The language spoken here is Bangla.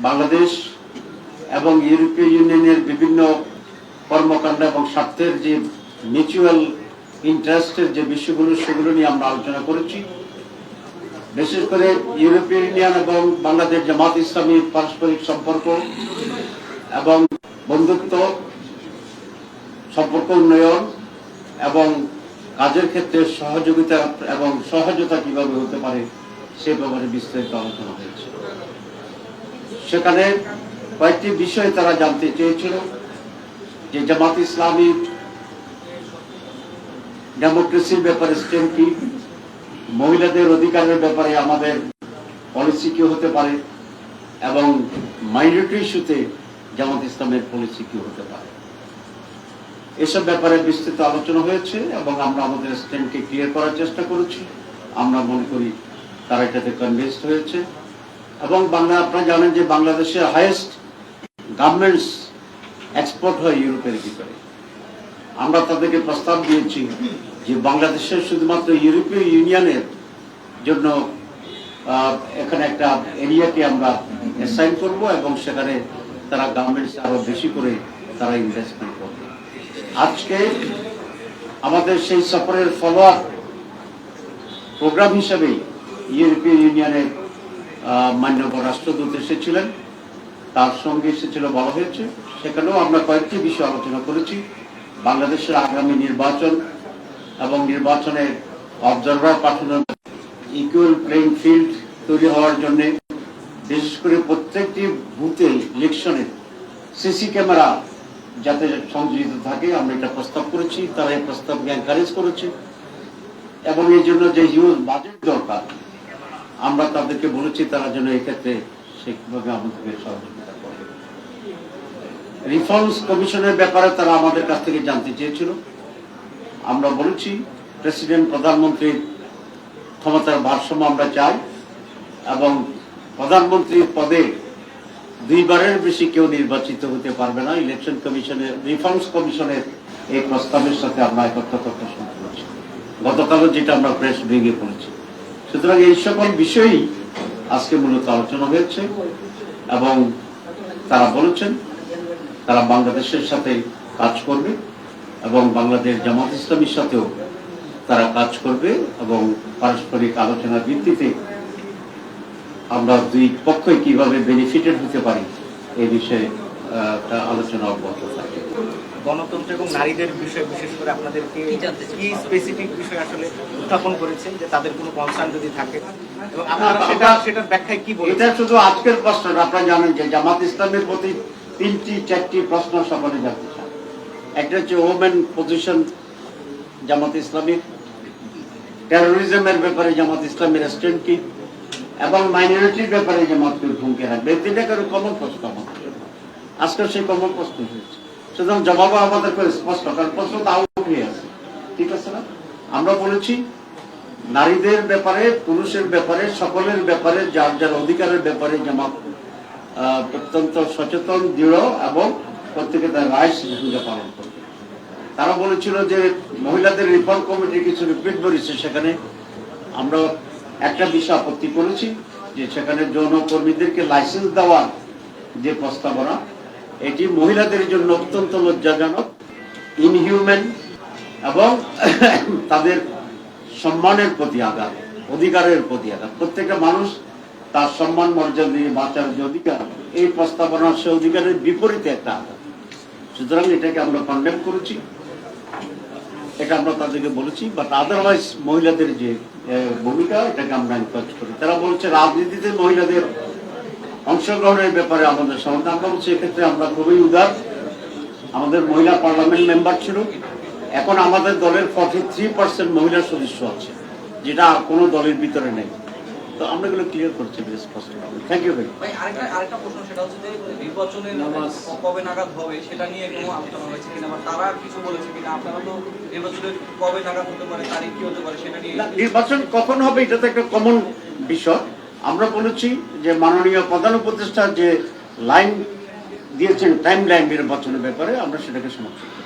বাংলাদেশ এবং ইউরোপীয় ইউনিয়নের বিভিন্ন কর্মকাণ্ড এবং স্বার্থের যে মিউচুয়াল ইন্টারেস্টের যে বিষয়গুলো সেগুলো নিয়ে আমরা আলোচনা করেছি। বিশেষ করে ইউরোপীয় ইউনিয়ন এবং বাংলাদেশ জামাত ইসলামীর পারস্পরিক সম্পর্ক এবং বন্ধুত্ব সম্পর্ক উন্নয়ন এবং কাজের ক্ষেত্রে সহযোগিতা এবং সহজতা কিভাবে হতে পারে সে ব্যাপারে বিস্তারিত আলোচনা হয়েছে। সেখানে কয়েকটি বিষয় তারা জানতে চেয়েছিল যে জামাত ইসলামী ডেমোক্রেসির ব্যাপারে স্ট্যান্ড কি, মহিলাদের অধিকারের ব্যাপারে আমাদের পলিসি কি হতে পারে এবং মাইনরিটি ইস্যুতে জামাত ইসলামের পলিসি কি হতে পারে, এসব ব্যাপারে বিস্তৃত আলোচনা হয়েছে এবং আমরা আমাদের স্ট্যান্ডকে ক্লিয়ার করার চেষ্টা করেছি। আমরা মনে করি তারা এটাতে কনভিন্সড হয়েছে এবং আপনারা জানেন যে বাংলাদেশের হাইয়েস্ট গার্মেন্টস এক্সপোর্ট হয় ইউরোপের ভিতরে। আমরা তাদেরকে প্রস্তাব দিয়েছি যে বাংলাদেশের শুধুমাত্র ইউরোপীয় ইউনিয়নের জন্য এখানে একটা এরিয়াকে আমরা অ্যাসাইন করব এবং সেখানে তারা গার্মেন্টস আরো বেশি করে তারা ইনভেস্টমেন্ট করবে। আজকে আমাদের সেই সফরের ফলো আপ প্রোগ্রাম হিসেবে ইউরোপীয় ইউনিয়নের মাননীয় রাষ্ট্রদূত এসেছিলেন, তার সঙ্গে এসেছিল বলা হয়েছে। সেখানেও আমরা কয়েকটি বিষয় আলোচনা করেছি। বাংলাদেশের আগামী নির্বাচন এবং নির্বাচনের অবজারভার পাঠানোর ইকুয়াল প্লেইং ফিল্ড তৈরি হওয়ার জন্য বিশেষ করে প্রত্যেকটি বুথে ইলেকশনে সিসি ক্যামেরা যাতে সংযোজিত থাকে আমরা এটা প্রস্তাব করেছি। তারা এই প্রস্তাবকে এনকারেজ করেছে এবং এই জন্য যে হিউজ বাজেট দরকার আমরা তাদেরকে বলেছি তারা যেন এক্ষেত্রে সেইভাবে আমাদেরকে সহযোগিতা করে। রিফর্মস কমিশনের ব্যাপারে তারা আমাদের কাছ থেকে জানতে চেয়েছিল। আমরা বলেছি প্রেসিডেন্ট প্রধানমন্ত্রীর ক্ষমতার ভারসাম্য আমরা চাই এবং প্রধানমন্ত্রীর পদে দুইবারের বেশি কেউ নির্বাচিত হতে পারবে না। ইলেকশন কমিশনের রিফর্মস কমিশনের এই প্রস্তাবের সাথে আমরা একত্র প্রত্যাশা করেছি, গতকালও যেটা আমরা প্রেস ব্রিফিংয়ে করেছি। সুতরাং এই সকল বিষয়ই আজকে মূলত আলোচনা হয়েছে এবং তারা বলেছেন তারা বাংলাদেশের সাথে কাজ করবে এবং বাংলাদেশ জামাত ইসলামীর সাথেও তারা কাজ করবে এবং পারস্পরিক আলোচনার ভিত্তিতে আমরা দুই পক্ষই কিভাবে বেনিফিটেড হতে পারি এই বিষয়ে আলোচনা অব্যাহত থাকে। গণতন্ত্র এবং নারীদের বিষয় বিশেষ করে আপনাদেরকে কি স্পেসিফিক বিষয় আসলে উত্থাপন করেছেন যে তাদের কোনো কনসার্ন যদি থাকে এবং আপনারা সেটার ব্যাখ্যায় কি বলেন? এটা শুধু আজকের প্রশ্ন, আপনারা জানেন যে জামাত ইসলামের প্রতি 3-4টি প্রশ্ন সকলে জানতে চান। একটা হচ্ছে ওমেন পজিশন জামাত ইসলামীর, টেরোরিজমের ব্যাপারে জামাত ইসলামের স্ট্যান্ড কি এবং মাইনরিটির ব্যাপারে জামাতকে ভূমিকা রাখবে। তিনটা কমন প্রশ্ন আমাদের আজকে সেই কমন প্রশ্ন হয়েছে। সুতরাং জবাব আমাদের করে স্পষ্ট, কারণ প্রশ্ন তো আউট হয়ে আছে, ঠিক আছে না? আমরা বলেছি নারীদের ব্যাপারে, পুরুষের ব্যাপারে, সকলের ব্যাপারে, যার যার অধিকারের ব্যাপারে জামাত অত্যন্ত সচেতন, দৃঢ় এবং প্রত্যেকে তার রাইটস ভূমিকা পালন করবে। তারা বলেছিল যে মহিলাদের রিফর্ম কমিটি কিছু রিপিট করেছে, সেখানে আমরা একটা বিষয় আপত্তি করেছি যে সেখানে যৌন কর্মীদেরকে লাইসেন্স দেওয়ার যে প্রস্তাবনা এটি মহিলাদের জন্য অত্যন্ত লজ্জাজনক, ইনহিউম্যান এবং তাদের সম্মানের প্রতি আঘাত, অধিকারের প্রতি আঘাত। প্রত্যেকটা মানুষ তার সম্মান মর্যাদা দিয়ে বাঁচার যে অধিকার, এই প্রস্তাবনা সে অধিকারের বিপরীতে একটা আঘাত। সুতরাং এটাকে আমরা কন্ডেম করেছি, এটা আমরা তাদেরকে বলেছি। বাট আদারওয়াইজ মহিলাদের যে ভূমিকা এটাকে আমরা এনকারেজ করি। তারা বলছে রাজনীতিতে মহিলাদের অংশগ্রহণের ব্যাপারে আমাদের সমাধান। আমরা বলছি এক্ষেত্রে আমরা খুবই উদার। আমাদের মহিলা পার্লামেন্ট মেম্বার ছিল, এখন আমাদের দলের 43% মহিলা সদস্য আছে, যেটা কোনো দলের ভিতরে নেই। তো আমরা এগুলো ক্লিয়ার করছি স্পষ্ট। থ্যাংক ইউ ভাই। আরেকটা প্রশ্ন, সেটা হচ্ছে যে নির্বাচনের কবে নাগাদ হবে সেটা নিয়ে কোনো আলোচনা হয়েছে কিনা বা তারা কিছু বলেছে কিনা? আপনারা তো নির্বাচনের কবে নাগাদ হতে পারে, তারিখ কি হতে পারে সেটা নিয়ে। নির্বাচন কখন হবে এটা তো একটা কমন বিষয়। আমরা বলেছি যে মাননীয় প্রধান উপদেষ্টা যে লাইন দিয়েছেন টাইম লাইন নির্বাচনের ব্যাপারে, আমরা সেটাকে সমর্থন করি।